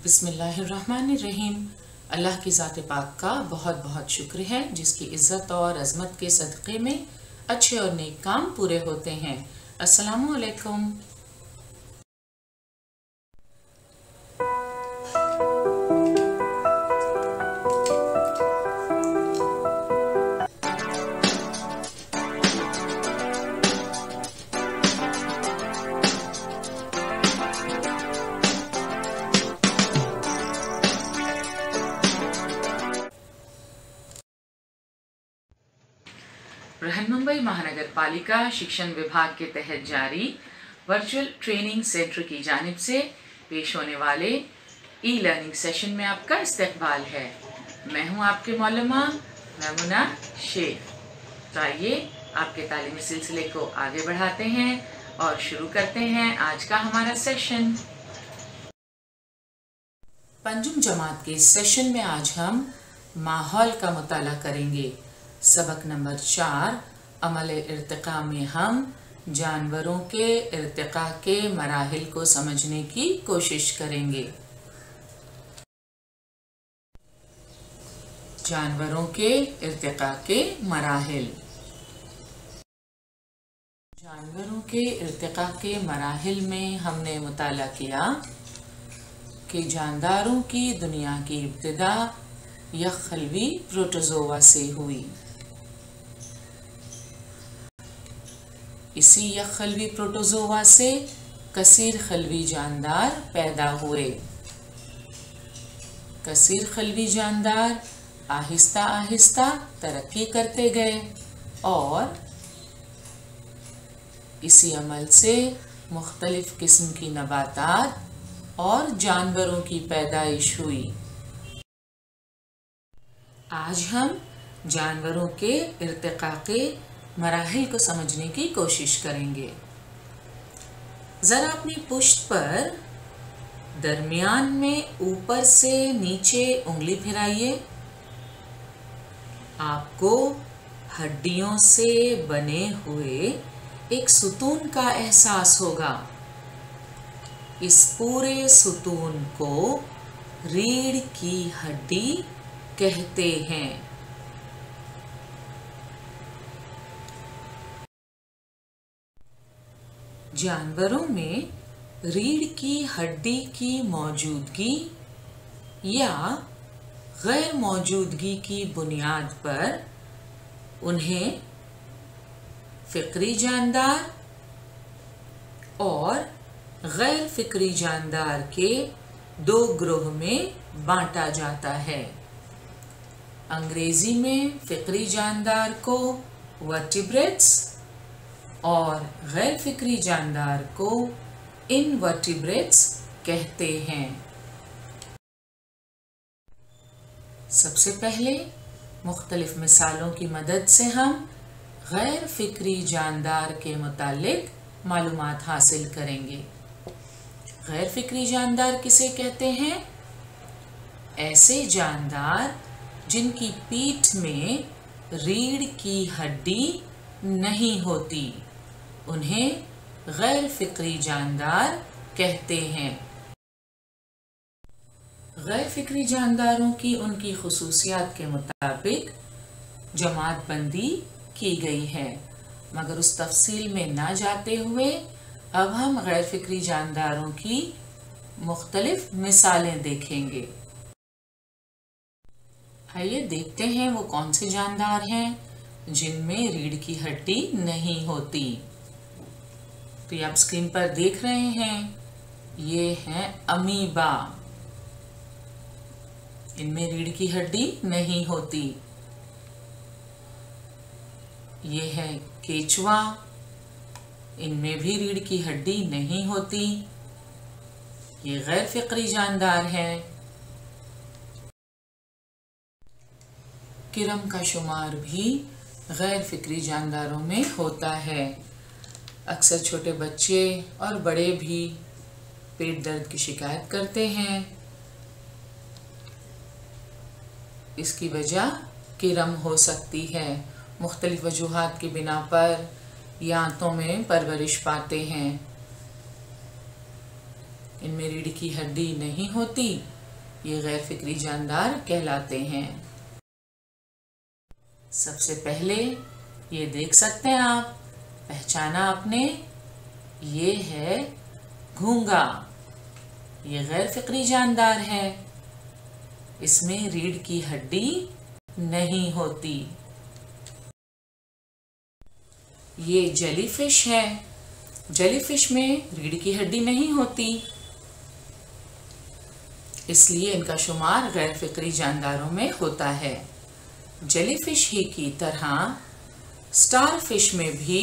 बिस्मिल्लाहिर्रहमानिर्रहीम। अल्लाह की ज़ात पाक का बहुत बहुत शुक्र है जिसकी इज़्ज़त और अज़मत के सदक़े में अच्छे और नेक काम पूरे होते हैं। अस्सलामु अलैकुम। बृहन्मुंबई महानगर पालिका शिक्षण विभाग के तहत जारी वर्चुअल ट्रेनिंग सेंटर की जानिब से पेश होने वाले ई लर्निंग सेशन में आपका इस्तकबाल है। मैं हूं आपके मौलमा मैमुना शेख। तो आइए आपके तालीमी सिलसिले को आगे बढ़ाते हैं और शुरू करते हैं आज का हमारा सेशन। पंजुम जमात के सेशन में आज हम माहौल का मुताला करेंगे। सबक नंबर 4 अमल इर्तिका में हम जानवरों के इर्तिका के मराहिल को समझने की कोशिश करेंगे। जानवरों के इर्तिका के मराहिल। जानवरों के इर्तिका के मराहिल में हमने मुताला किया कि जानदारों की दुनिया की इब्तिदा यखखलवी प्रोटोजोआ से हुई। इसी यखखलवी प्रोटोजोआ से कसीर खलवी जानदार पैदा हुए। कसीर खलवी जानदार आहिस्ता आहिस्ता तरक्की करते गए और इसी अमल से मुख्तलिफ किस्म की नबातात और जानवरों की पैदाइश हुई। आज हम जानवरों के इर्तिका के मराहिल को समझने की कोशिश करेंगे। जरा अपनी पुश्त पर दरमियान में ऊपर से नीचे उंगली फिराइए। आपको हड्डियों से बने हुए एक सुतून का एहसास होगा। इस पूरे सुतून को रीढ़ की हड्डी कहते हैं। जानवरों में रीढ़ की हड्डी की मौजूदगी या गैर मौजूदगी की बुनियाद पर उन्हें फिक्री जानदार और गैर फिक्री जानदार के दो ग्रोह में बांटा जाता है। अंग्रेजी में फिक्री जानदार को वर्टिब्रेट्स और गैर फिक्री जानदार को इनवर्टिब्रेट्स कहते हैं। सबसे पहले मुख्तलिफ मिसालों की मदद से हम गैर फिक्री जानदार के मुतालिक मालूमात हासिल करेंगे। गैर फिक्री जानदार किसे कहते हैं? ऐसे जानदार जिनकी पीठ में रीढ़ की हड्डी नहीं होती, उन्हें गैर फिक्री जानदार कहते हैं। गैर फिक्री जानदारों की उनकी खुसूसियात के मुताबिक जमात बंदी की गई है, मगर उस तफसील में ना जाते हुए अब हम गैर फिक्री जानदारों की मुख्तलिफ मिसालें देखेंगे। आइए देखते हैं वो कौन से जानदार हैं जिनमें रीढ़ की हड्डी नहीं होती। तो ये आप स्क्रीन पर देख रहे हैं, ये हैं अमीबा। इनमें रीढ़ की हड्डी नहीं होती। ये है केचुआ, इनमें भी रीढ़ की हड्डी नहीं होती। ये गैर फिक्री जानदार हैं। किरम का शुमार भी गैर फिक्री जानदारों में होता है। अक्सर छोटे बच्चे और बड़े भी पेट दर्द की शिकायत करते हैं। इसकी वजह किरम हो सकती है। मुख्तलिफ वजूहात की बिना पर ये आंतों में परवरिश पाते हैं। इनमें रीढ़ की हड्डी नहीं होती, ये गैर फिक्री जानदार कहलाते हैं। सबसे पहले ये देख सकते हैं आप, पहचाना आपने, ये है घोंगा। ये गैर फिक्री जानदार है, इसमें रीढ़ की हड्डी नहीं होती। ये जेलीफिश है, जेलीफिश में रीढ़ की हड्डी नहीं होती, इसलिए इनका शुमार गैर फिक्री जानदारों में होता है। जेलीफिश ही की तरह स्टारफिश में भी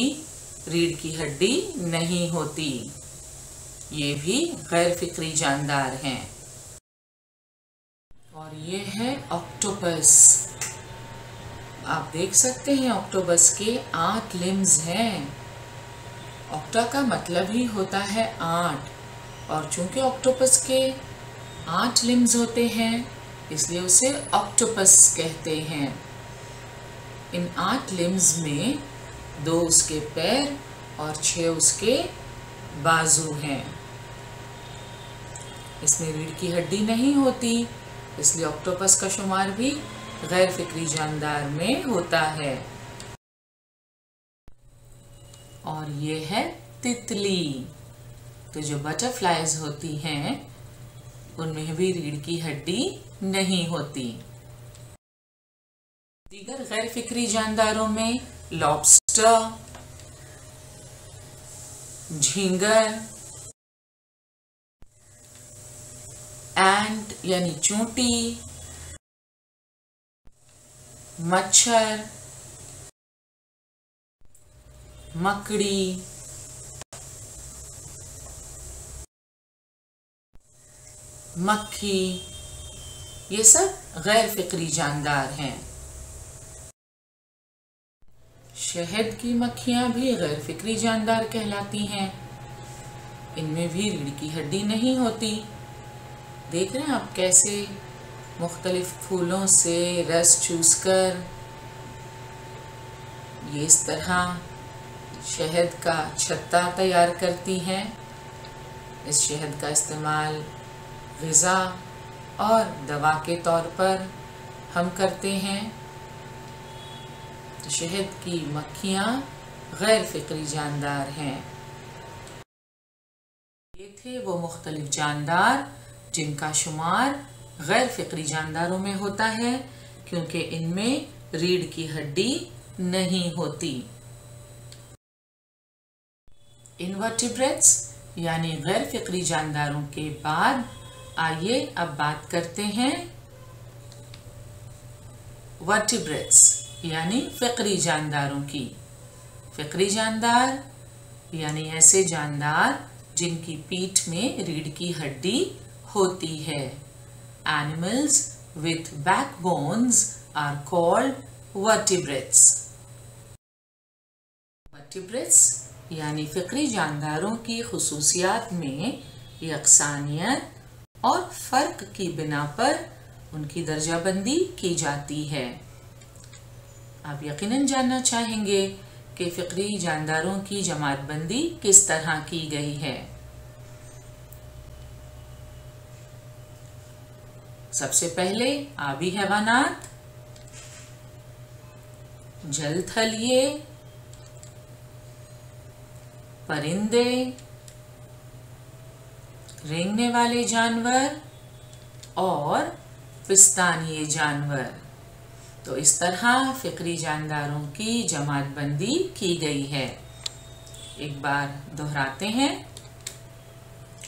रीढ़ की हड्डी नहीं होती, ये भी गैर फिक्री जानदार हैं। और ये है ऑक्टोपस। आप देख सकते हैं ऑक्टोपस के 8 लिम्स हैं। ऑक्टा का मतलब ही होता है 8, और चूंकि ऑक्टोपस के 8 लिम्स होते हैं इसलिए उसे ऑक्टोपस कहते हैं। इन 8 लिम्स में 2 उसके पैर और 6 उसके बाजू हैं। इसमें रीढ़ की हड्डी नहीं होती, इसलिए ऑक्टोपस का शुमार भी गैर फिक्री जानदार में होता है। और ये है तितली। तो जो बटरफ्लाइज होती हैं उनमें भी रीढ़ की हड्डी नहीं होती। दीगर गैर फिक्री जानदारों में लॉबस्टर, झींगर, एंट यानी चूंटी, मच्छर, मकड़ी, मक्खी, ये सब गैर फिक्री जानदार हैं। शहद की मक्खियां भी गैर फिक्री जानदार कहलाती हैं, इनमें भी रीढ़ की हड्डी नहीं होती। देख रहे हैं आप कैसे मुख्तलिफ फूलों से रस चूसकर ये इस तरह शहद का छत्ता तैयार करती हैं। इस शहद का इस्तेमाल ग़िज़ा और दवा के तौर पर हम करते हैं। तो शहद की मक्खियाँ गैर फिक्री जानदार हैं। ये थे वो मुख्तलिफ जानदार जिनका शुमार गैर फिक्री जानदारों में होता है, क्योंकि इनमें रीढ़ की हड्डी नहीं होती। इनवर्टिब्रेट्स यानी गैर फिक्री जानदारों के बाद आइए अब बात करते हैं वर्टिब्रेट्स यानी फिक्री जानदारों की। फिक्री जानदार यानी ऐसे जानदार जिनकी पीठ में रीढ़ की हड्डी होती है। Animals with backbones are called vertebrates. Vertebrates यानी फिक्री जानदारों की खुसूसियात में यकसानियत और फ़र्क की बिना पर उनकी दर्जाबंदी की जाती है। आप यकीनन जानना चाहेंगे कि फिक्री जानदारों की जमातबंदी किस तरह की गई है। सबसे पहले आबी हैवानात, जलथलिए, परिंदे, रेंगने वाले जानवर और पिस्तानिये जानवर। तो इस तरह फिक्री जानदारों की जमातबंदी की गई है। एक बार दोहराते हैं।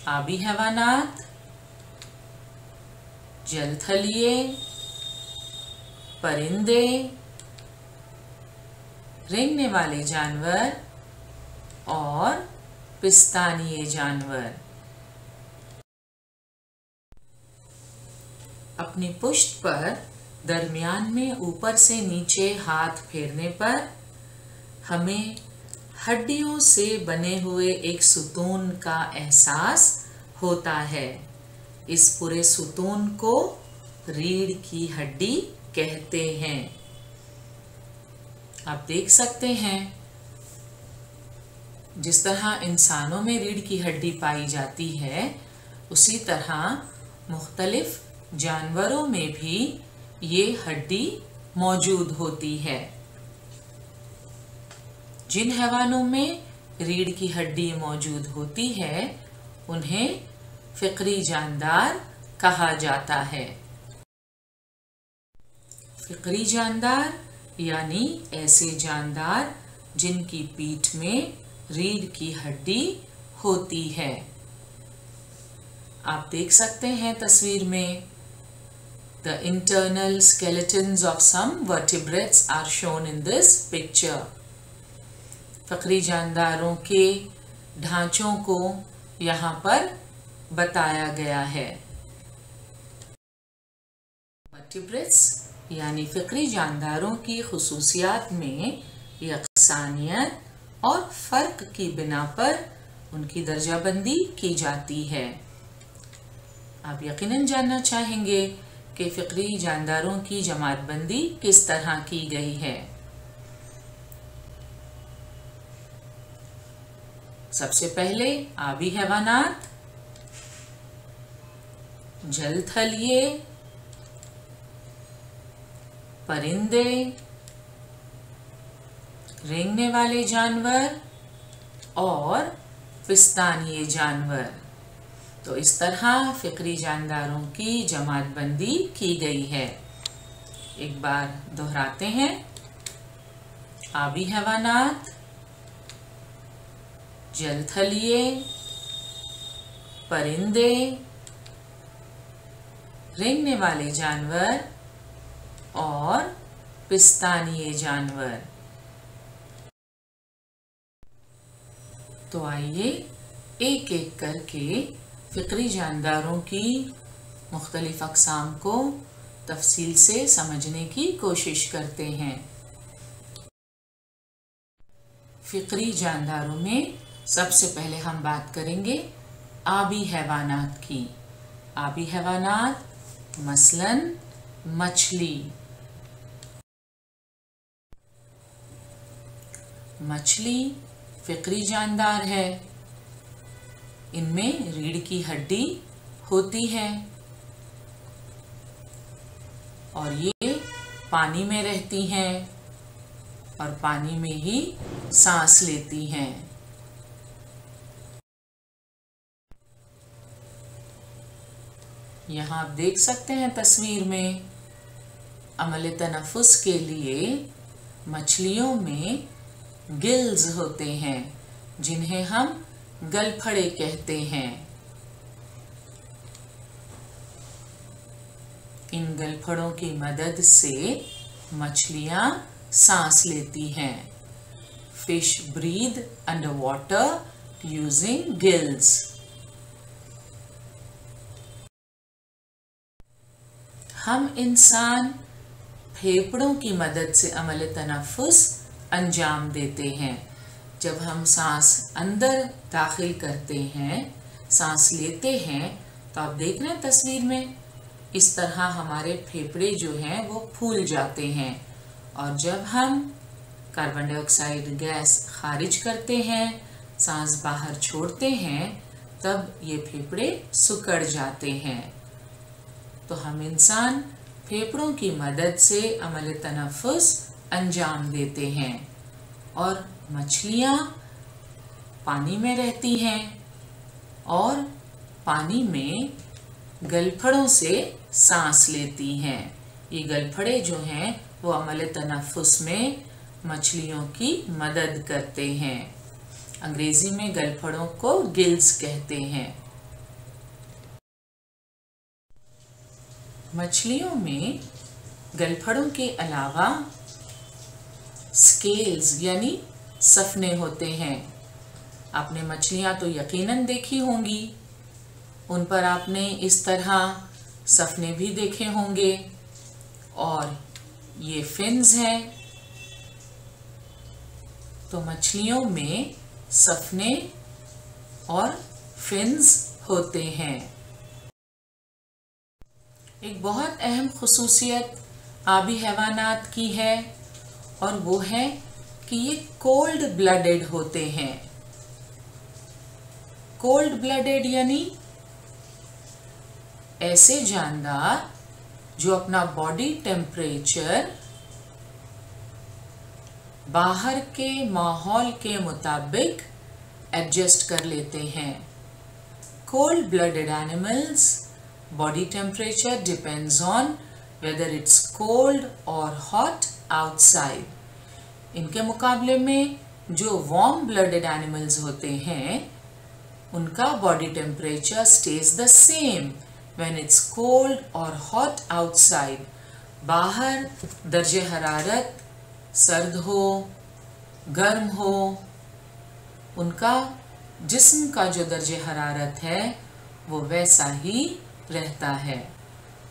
आबी हैवानात, जलथलिए, परिंदे, रेंगने वाले जानवर और पिस्तानिये जानवर। अपनी पुष्ट पर दरमियान में ऊपर से नीचे हाथ फेरने पर हमें हड्डियों से बने हुए एक सुतून का एहसास होता है। इस पूरे सुतून को रीढ़ की हड्डी कहते हैं। आप देख सकते हैं जिस तरह इंसानों में रीढ़ की हड्डी पाई जाती है उसी तरह मुख्तलिफ जानवरों में भी ये हड्डी मौजूद होती है। जिन हैवानों में रीढ़ की हड्डी मौजूद होती है उन्हें फ़िक्री जानदार कहा जाता है। फ़िक्री जानदार यानी ऐसे जानदार जिनकी पीठ में रीढ़ की हड्डी होती है। आप देख सकते हैं तस्वीर में The internal skeletons of some vertebrates are shown in this picture. फ़िक्री जानदारों के ढांचों को यहाँ पर बताया गया है। वर्टिब्रेट्स यानी फ़िक्री जानदारों की खुसूसियात में यकसानियत और फ़र्क की बिना पर उनकी दर्जाबंदी की जाती है। आप यकीनन जानना चाहेंगे कि फ़िक्री जानदारों की जमातबंदी किस तरह की गई है। सबसे पहले आबी हैवानात, जलथलीय, परिंदे, रेंगने वाले जानवर और पिस्तानीय जानवर। तो इस तरह फ़िक्री जानदारों की जमातबंदी की गई है। एक बार दोहराते हैं। आबी हैवानात, जलथलीय, परिंदे, रेंगने वाले जानवर और पिस्तानीय जानवर। तो आइए एक एक करके फ़िक्री जानदारों की मुख्तलिफ अक़साम को तफसील से समझने की कोशिश करते हैं। फ़िक्री जानदारों में सबसे पहले हम बात करेंगे आबी हैवानात की। आबी हैवानात मसलन मछली। मछली फ़िक्री जानदार है। इनमें रीढ़ की हड्डी होती है और ये पानी में रहती हैं और पानी में ही सांस लेती हैं। यहाँ आप देख सकते हैं तस्वीर में अमल तनफ़ुस के लिए मछलियों में गिल्स होते हैं जिन्हें हम गलफड़े कहते हैं। इन गलफड़ों की मदद से मछलियां सांस लेती हैं। Fish breathe under water using gills. हम इंसान फेफड़ों की मदद से अमल तनफ़ुस अंजाम देते हैं। जब हम सांस अंदर दाखिल करते हैं, सांस लेते हैं, तो आप देख रहे हैं तस्वीर में इस तरह हमारे फेफड़े जो हैं वो फूल जाते हैं और जब हम कार्बन डाइऑक्साइड गैस खारिज करते हैं, सांस बाहर छोड़ते हैं, तब ये फेफड़े सिकुड़ जाते हैं। तो हम इंसान फेफड़ों की मदद से अमल तनफ़ुस अंजाम देते हैं और मछलियाँ पानी में रहती हैं और पानी में गलफड़ों से सांस लेती हैं। ये गलफड़े जो हैं वो अमल तनफ़ुस में मछलियों की मदद करते हैं। अंग्रेजी में गलफड़ों को गिल्स कहते हैं। मछलियों में गलफड़ों के अलावा स्केल्स यानी सफने होते हैं। आपने मछलियां तो यकीनन देखी होंगी, उन पर आपने इस तरह सफने भी देखे होंगे और ये फिन्स हैं। तो मछलियों में सफने और फिन्स होते हैं। एक बहुत अहम खुसूसियत आबी हैवानात की है और वो है कि ये कोल्ड ब्लडेड होते हैं। कोल्ड ब्लडेड यानी ऐसे जानदार जो अपना बॉडी टेम्परेचर बाहर के माहौल के मुताबिक एडजस्ट कर लेते हैं। Cold blooded animals body temperature depends on whether it's cold और हॉट आउटसाइड। इनके मुकाबले में जो वार्म ब्लडेड एनिमल्स होते हैं उनका body temperature stage the same when it's cold और हॉट आउटसाइड। बाहर दर्जे हरारत सर्द हो गर्म हो, उनका जिस्म का जो दर्जे हरारत है वो वैसा ही रहता है।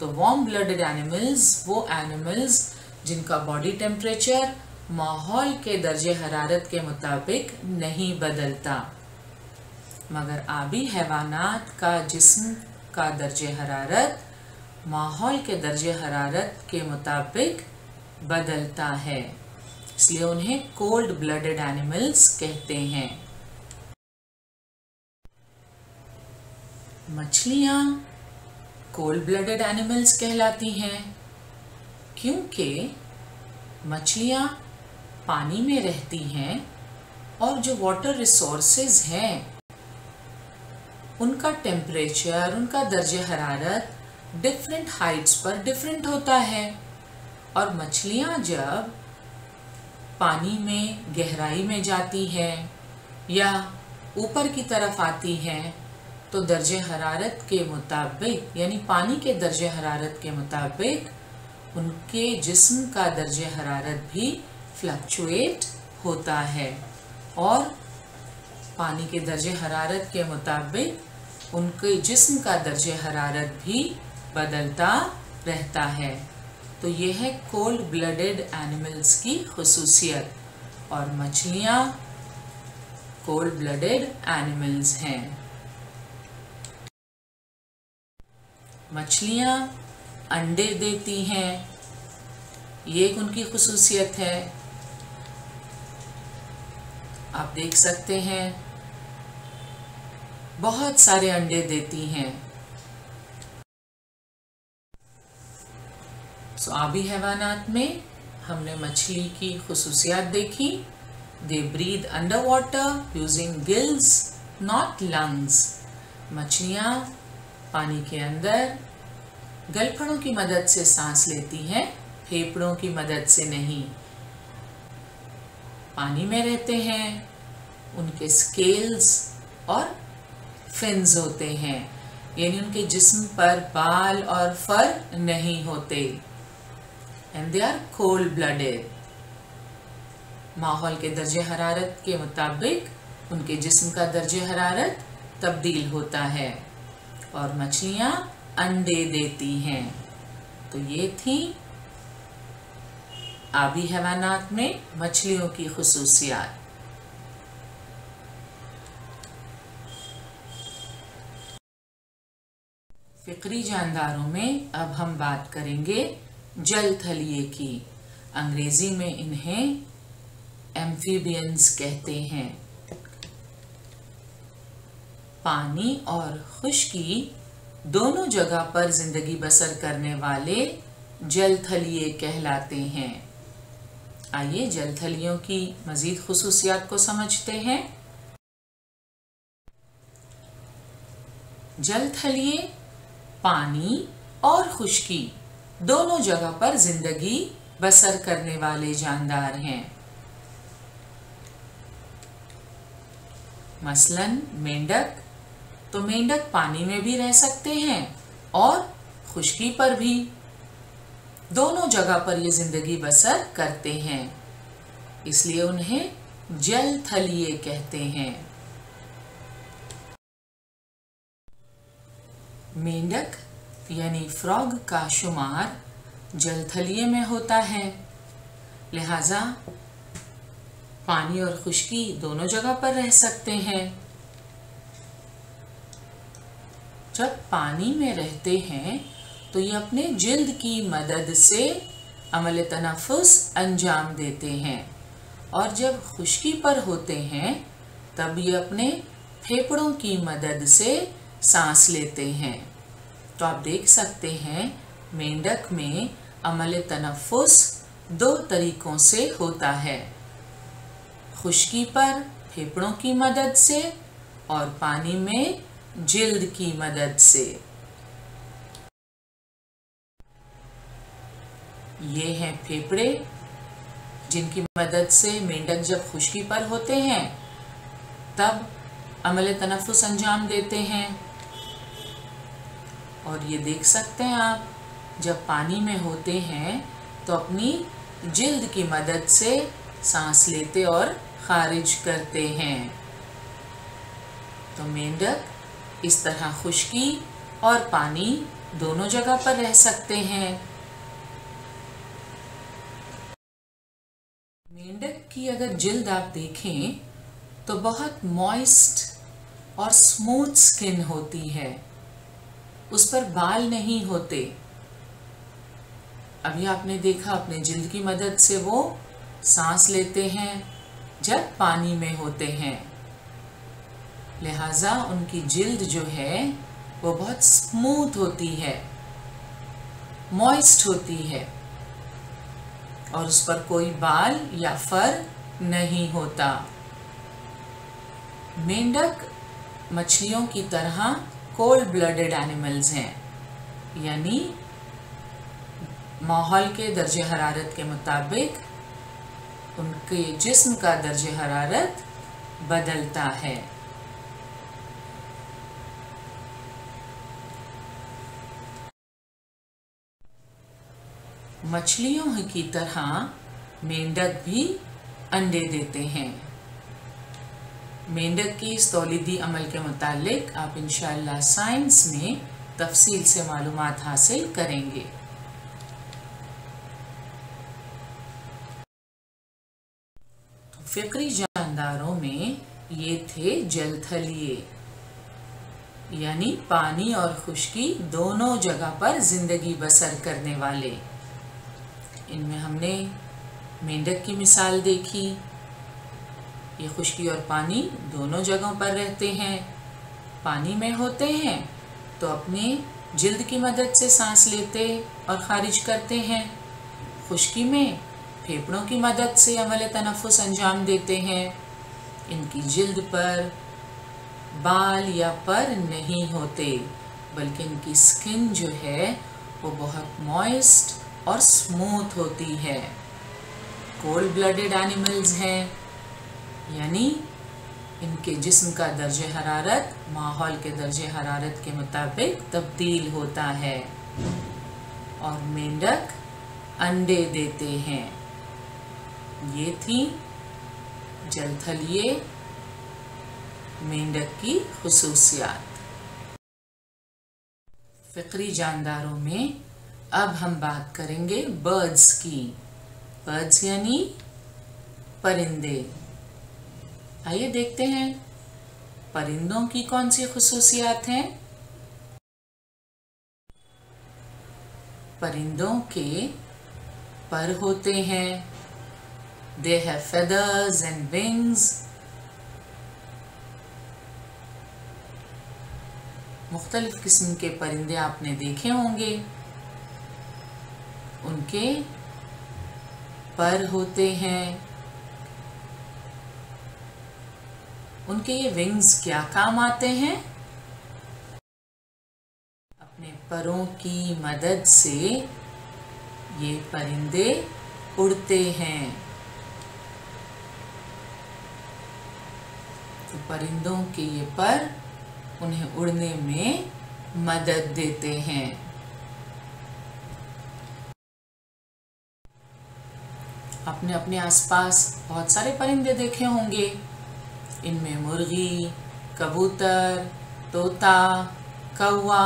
तो वार्म ब्लडेड एनिमल्स वो एनिमल्स जिनका बॉडी टेम्परेचर माहौल के दर्जे हरारत के मुताबिक नहीं बदलता, मगर आबी हैवानात का जिस्म का दर्जे हरारत माहौल के दर्जे हरारत के मुताबिक बदलता है, इसलिए उन्हें कोल्ड ब्लडेड एनिमल्स कहते हैं। मछलियां कोल्ड ब्लडेड एनिमल्स कहलाती हैं क्योंकि मछलियां पानी में रहती हैं और जो वाटर रिसोर्सेज हैं उनका टेम्परेचर, उनका दर्जे हरारत डिफरेंट हाइट्स पर डिफरेंट होता है। और मछलियां जब पानी में गहराई में जाती है या ऊपर की तरफ आती हैं तो दर्जे हरारत के मुताबिक, यानी पानी के दर्जे हरारत के मुताबिक उनके जिस्म का दर्जे हरारत भी फ्लक्चुएट होता है और पानी के दर्जे हरारत के मुताबिक उनके जिस्म का दर्जे हरारत भी बदलता रहता है। तो ये है कोल्ड ब्लडेड एनिमल्स की खुसूसियत, और मछलियाँ कोल्ड ब्लडेड एनिमल्स हैं। मछलियाँ अंडे देती हैं, ये एक उनकी खुसूसियत है। आप देख सकते हैं बहुत सारे अंडे देती हैं। आबी हैवानात में हमने मछली की खुसूसियात देखी। They breathe under water using gills not lungs. मछलियाँ पानी के अंदर गलफड़ों की मदद से सांस लेती हैं, फेफड़ों की मदद से नहीं। पानी में रहते हैं, उनके स्केल्स और फिन्स होते हैं, यानी उनके जिस्म पर बाल और फर नहीं होते। And they are cold blooded. माहौल के दर्जे हरारत के मुताबिक उनके जिस्म का दर्जे हरारत तब्दील होता है और मछलियाँ अंडे देती हैं। तो ये थी आबी हैवानात में मछलियों की खुसूसियात। फिक्री जानदारों में अब हम बात करेंगे जल थलिये की। अंग्रेजी में इन्हें एम्फीबियंस कहते हैं। पानी और खुश्की दोनों जगह पर जिंदगी बसर करने वाले जल थलिये कहलाते हैं। आइए जल थलियों की मजीद खुसूसियात को समझते हैं। जल थलिये पानी और खुश्की दोनों जगह पर जिंदगी बसर करने वाले जानदार हैं। मसलन मेंढक, तो मेंढक पानी में भी रह सकते हैं और खुश्की पर भी, दोनों जगह पर ये जिंदगी बसर करते हैं, इसलिए उन्हें जल थलिये कहते हैं। मेंढक यानी फ्रॉग का शुमार जल थलिये में होता है, लिहाजा पानी और खुश्की दोनों जगह पर रह सकते हैं। जब पानी में रहते हैं तो ये अपने जिल्द की मदद से अमल तनफ़ुस अंजाम देते हैं, और जब खुश्की पर होते हैं तब ये अपने फेफड़ों की मदद से सांस लेते हैं। तो आप देख सकते हैं मेंढक में अमल तनफ्फुस 2 तरीकों से होता है, खुश्की पर फेफड़ों की मदद से और पानी में जिल्द की मदद से। ये हैं फेफड़े जिनकी मदद से मेंढक जब खुश्की पर होते हैं तब अमल तनफ्फुस अंजाम देते हैं। और ये देख सकते हैं आप, जब पानी में होते हैं तो अपनी जिल्द की मदद से सांस लेते और खारिज करते हैं। तो मेंढक इस तरह खुश्की और पानी दोनों जगह पर रह सकते हैं। मेंढक की अगर जिल्द आप देखें तो बहुत मॉइस्ट और स्मूथ स्किन होती है, उस पर बाल नहीं होते। अभी आपने देखा अपने जिल्द की मदद से वो सांस लेते हैं जब पानी में होते हैं, लिहाजा उनकी जिल्द जो है वो बहुत स्मूथ होती है, मॉइस्ट होती है और उस पर कोई बाल या फर नहीं होता। मेंढक मछलियों की तरह कोल्ड ब्लडेड एनिमल्स हैं, यानी माहौल के दर्जे हरारत के मुताबिक उनके जिस्म का दर्जे हरारत बदलता है। मछलियों की तरह मेंढक भी अंडे देते हैं। मेंढक की इस तौलीदी अमल के मुतालिक आप इंशाअल्लाह साइंस में तफसील से मालूमात हासिल करेंगे। फिक्री जानदारों में ये थे जलथलिए, यानी पानी और खुश्की दोनों जगह पर जिंदगी बसर करने वाले। इनमें हमने मेंढक की मिसाल देखी, ये खुश्की और पानी दोनों जगहों पर रहते हैं। पानी में होते हैं तो अपने जिल्द की मदद से सांस लेते और खारिज करते हैं, खुश्की में फेफड़ों की मदद से अमल तनफ्फुस अंजाम देते हैं। इनकी जिल्द पर बाल या पर नहीं होते, बल्कि इनकी स्किन जो है वो बहुत मॉइस्ट और स्मूथ होती है। कोल्ड ब्लडेड एनिमल्स हैं, यानी इनके जिस्म का दर्जे हरारत माहौल के दर्जे हरारत के मुताबिक तब्दील होता है। और मेंढक अंडे देते हैं। ये थी जलथलिए मेंढक की खुसूसियात। फिक्री जानदारों में अब हम बात करेंगे बर्ड्स की। बर्ड्स यानी परिंदे। आइए देखते हैं परिंदों की कौन सी खुसूसियात हैं। परिंदों के पर होते हैं, they have feathers and wings। मुख्तलिफ किस्म के परिंदे आपने देखे होंगे, उनके पर होते हैं। उनके ये विंग्स क्या काम आते हैं? अपने परों की मदद से ये परिंदे उड़ते हैं। तो परिंदों के ये पर उन्हें उड़ने में मदद देते हैं। आपने अपने आसपास बहुत सारे परिंदे देखे होंगे। इनमें मुर्गी, कबूतर, तोता, कौवा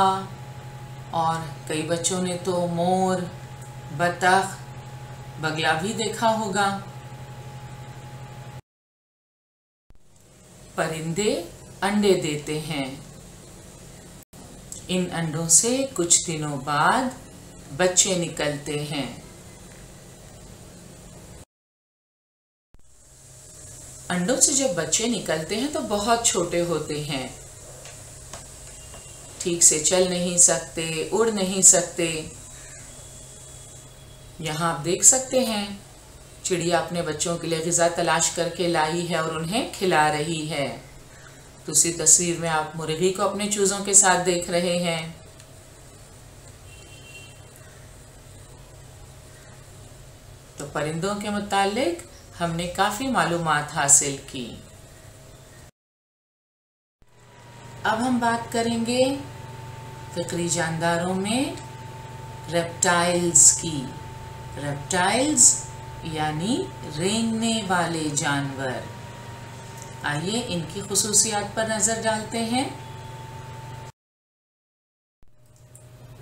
और कई बच्चों ने तो मोर, बतख, बगला भी देखा होगा। परिंदे अंडे देते हैं। इन अंडों से कुछ दिनों बाद बच्चे निकलते हैं। अंडों से जब बच्चे निकलते हैं तो बहुत छोटे होते हैं। ठीक से चल नहीं सकते, उड़ नहीं सकते। यहाँ आप देख सकते हैं चिड़िया अपने बच्चों के लिए ग़िज़ा तलाश करके लाई है और उन्हें खिला रही है। दूसरी तस्वीर में आप मुर्गी को अपने चूज़ों के साथ देख रहे हैं। तो परिंदों के मुतालिक हमने काफ़ी मालूमात हासिल की। अब हम बात करेंगे फ़िक्री जानदारों में रेप्टाइल्स की। रेप्टाइल्स यानी रेंगने वाले जानवर। आइए इनकी खुसूसियात पर नज़र डालते हैं।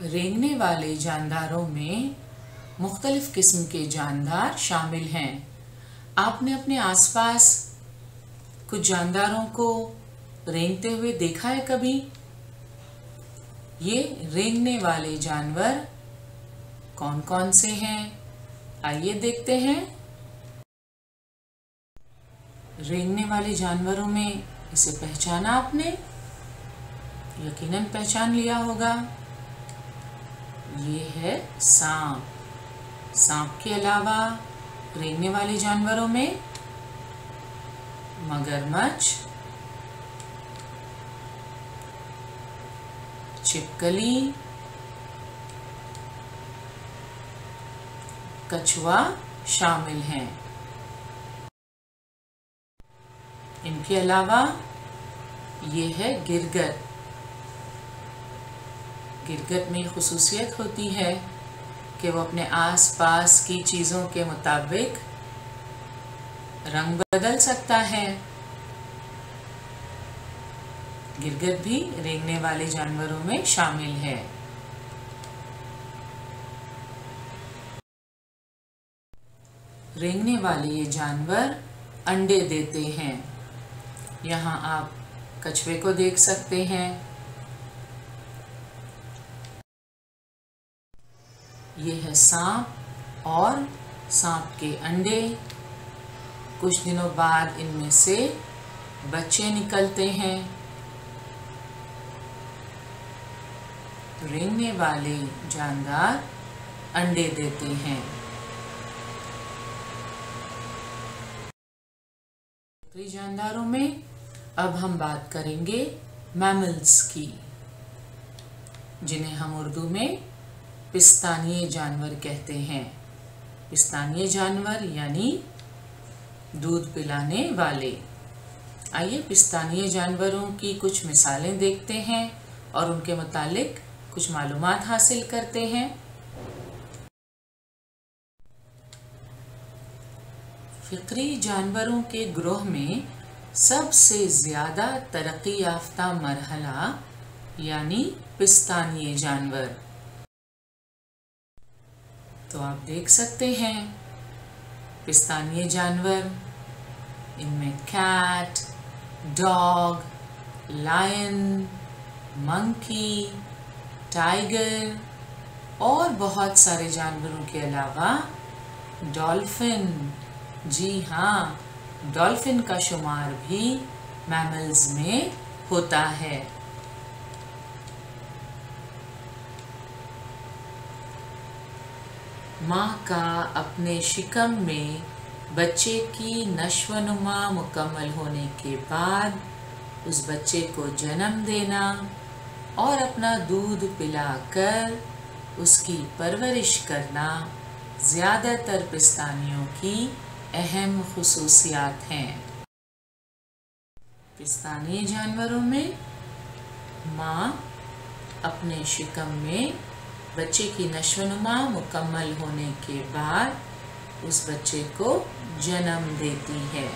रेंगने वाले जानदारों में मुख्तलिफ किस्म के जानदार शामिल हैं। आपने अपने आसपास कुछ जानदारों को रेंगते हुए देखा है कभी? ये रेंगने वाले जानवर कौन कौन से हैं? आइए देखते हैं। रेंगने वाले जानवरों में इसे पहचाना आपने? यकीनन पहचान लिया होगा। ये है सांप। सांप के अलावा रेंगने वाले जानवरों में मगरमच्छ, छिपकली, कछुआ शामिल हैं। इनके अलावा ये है गिरगिट। गिरगिट में खुसूसियत होती है कि वो अपने आसपास की चीज़ों के मुताबिक रंग बदल सकता है। गिरगिट भी रेंगने वाले जानवरों में शामिल है। रेंगने वाले ये जानवर अंडे देते हैं। यहाँ आप कछुए को देख सकते हैं। ये है सांप और सांप के अंडे। कुछ दिनों बाद इनमें से बच्चे निकलते हैं। रेंगने वाले जानदार अंडे देते हैं। जानदारों में अब हम बात करेंगे मैमल्स की, जिन्हें हम उर्दू में पिस्तानिये जानवर कहते हैं। पिस्तानिये जानवर यानी दूध पिलाने वाले। आइए पिस्तानिये जानवरों की कुछ मिसालें देखते हैं और उनके मुतालिक कुछ मालूमात हासिल करते हैं। फ़िक्री जानवरों के ग्रोह में सबसे ज़्यादा तरक्की याफ्ता मरहला यानी पिस्तानिये जानवर। तो आप देख सकते हैं पिस्तानिये जानवर, इनमें cat, dog, lion, monkey, tiger और बहुत सारे जानवरों के अलावा डॉल्फिन, जी हाँ, डॉल्फिन का शुमार भी मैमल्स में होता है। माँ का अपने शिकम में बच्चे की नश्वनुमा मुकम्मल होने के बाद उस बच्चे को जन्म देना और अपना दूध पिलाकर उसकी परवरिश करना ज़्यादातर पिस्तानियों की अहम खुसूसियात हैं। पिस्तानिये जानवरों में माँ अपने शिकम में बच्चे की नश्वनुमा मुकम्मल होने के बाद उस बच्चे को जन्म देती है।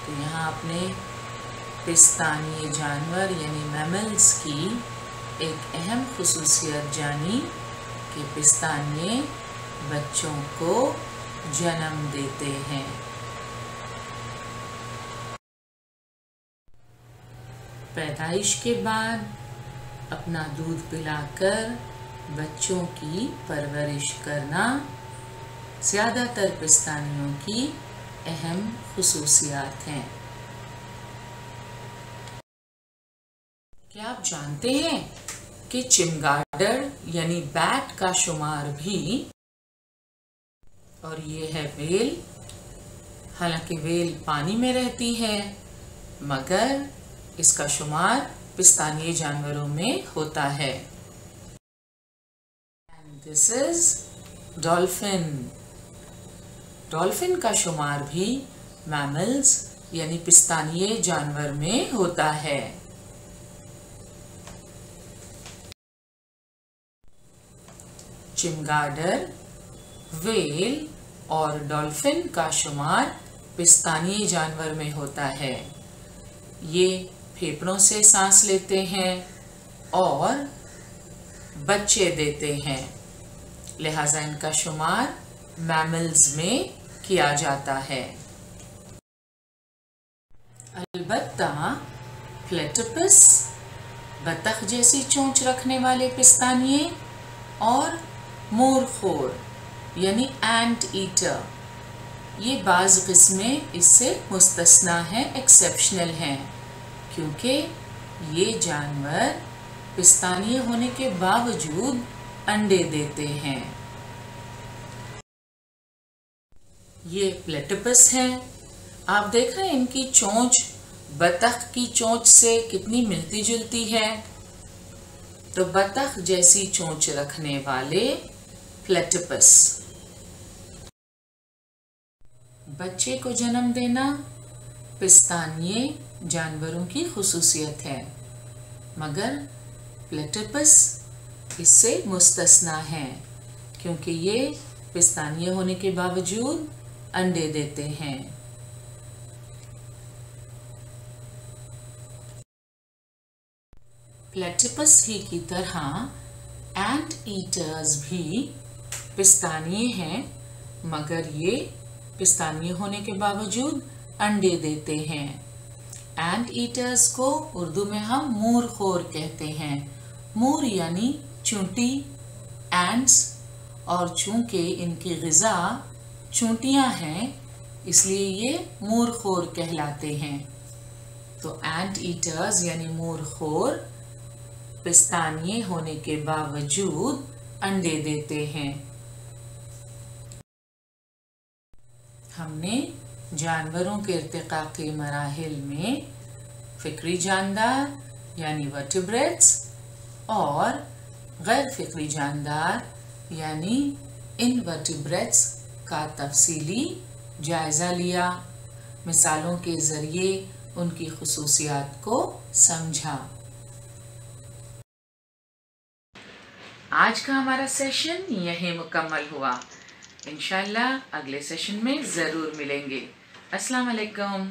तो यहाँ आपने पिस्तानिये जानवर यानी मैमल्स की एक अहम खुसूसियत जानी कि पिस्तानिये बच्चों को जन्म देते हैं। पैदाइश के बाद अपना दूध पिलाकर बच्चों की परवरिश करना ज़्यादातर पिस्तानियों की अहम खुसूसियात हैं। आप जानते हैं कि चिमगादड़ यानी बैट का शुमार भी, और ये है व्हेल। हालांकि व्हेल पानी में रहती है मगर इसका शुमार पिस्तानिये जानवरों में होता है। And this is dolphin. Dolphin का शुमार भी मैमल्स यानी पिस्तानिये जानवर में होता है। चिमगादड़, व्हेल और डॉल्फिन का शुमार पिस्तानिये जानवर में होता है। ये फेफड़ों से सांस लेते हैं और बच्चे देते हैं, लिहाजा इनका शुमार मैमल्स में किया जाता है। अलबत्ता प्लेटिपस, बतख जैसी चोंच रखने वाले पिस्तानिये, और मोरखोर यानी एंट ईटर, ये बाज़ किस्में इससे मुस्तस्ना हैं, एक्सेप्शनल हैं, क्योंकि ये जानवर पिस्तानिये होने के बावजूद अंडे देते हैं। ये प्लेटिपस हैं। आप देख रहे हैं इनकी चोंच बतख की चोंच से कितनी मिलती जुलती है। तो बतख जैसी चोंच रखने वाले प्लेटिपस। बच्चे को जन्म देना पिस्तानिये जानवरों की खुसूसियत है, मगर प्लेटिपस इससे मुस्तस्ना है, क्योंकि ये पिस्तानिये होने के बावजूद अंडे देते हैं। प्लेटिपस ही की तरह एंट ईटर्स भी पिस्तानिये हैं, मगर ये पिस्तानिये होने के बावजूद अंडे देते हैं। एंट ईटर्स को उर्दू में हम मूरखोर कहते हैं। मूर यानी चूंटी, एंट्स, और चूंकि इनकी ग़िज़ा चूंटियां हैं इसलिए ये मूरखोर कहलाते हैं। तो एंट ईटर्स यानी मूरखोर पिस्तानिये होने के बावजूद अंडे देते हैं। हमने जानवरों के इर्तिक़ा के मराहिल में फ़िक्री जानदार यानी वर्टिब्रेट्स और गैर फ़िक्री जानदार यानी इनवर्टिब्रेट्स का तफसीली जायज़ा लिया, मिसालों के ज़रिए उनकी खुसूसियात को समझा। आज का हमारा सेशन यहीं मुकम्मल हुआ। इंशाल्लाह अगले सेशन में ज़रूर मिलेंगे। अस्सलाम वालेकुम।